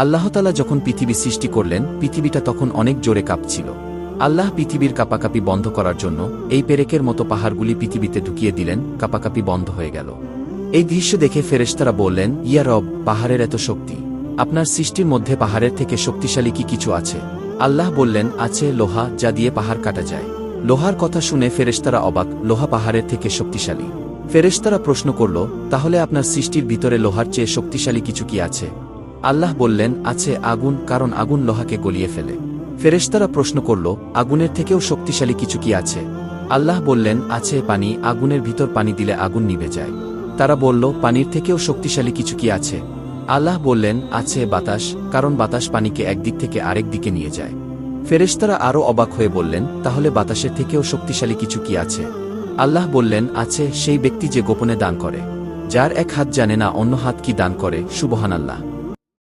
আল্লাহতালা যখন পৃথিবী সৃষ্টি করলেন, পৃথিবীটা তখন অনেক জোরে কাঁপছিল। আল্লাহ পৃথিবীর কাঁপাকাঁপি বন্ধ করার জন্য এই পেরেকের মতো পাহাড়গুলি পৃথিবীতে ঢুকিয়ে দিলেন, কাঁপাকাঁপি বন্ধ হয়ে গেল। এই দৃশ্য দেখে ফেরেশতারা বললেন, ইয়া রব, পাহাড়ের এত শক্তি! আপনার সৃষ্টির মধ্যে পাহাড়ের থেকে শক্তিশালী কি কিছু আছে? আল্লাহ বললেন, আছে, লোহা, যা দিয়ে পাহাড় কাটা যায়। লোহার কথা শুনে ফেরেশতারা অবাক, লোহা পাহাড়ের থেকে শক্তিশালী? ফেরেশতারা প্রশ্ন করল, তাহলে আপনার সৃষ্টির ভিতরে লোহার চেয়ে শক্তিশালী কিছু কি আছে? আল্লাহ বললেন, আছে, আগুন, কারণ আগুন লোহাকে গলিয়ে ফেলে। ফেরেশতারা প্রশ্ন করল, আগুনের থেকেও শক্তিশালী কিছু কি আছে? আল্লাহ বললেন, আছে, পানি, আগুনের ভিতর পানি দিলে আগুন নিভে যায়। তারা বলল, পানির থেকেও শক্তিশালী কিছু কি আছে? আল্লাহ বললেন, আছে, বাতাস, কারণ বাতাস পানিকে একদিক থেকে আরেক দিকে নিয়ে যায়। ফেরেশতারা আরও অবাক হয়ে বললেন, তাহলে বাতাসের থেকেও শক্তিশালী কিছু কি আছে? আল্লাহ বললেন, আছে, সেই ব্যক্তি যে গোপনে দান করে, যার এক হাত জানে না অন্য হাত কি দান করে, সুবহানাল্লাহ।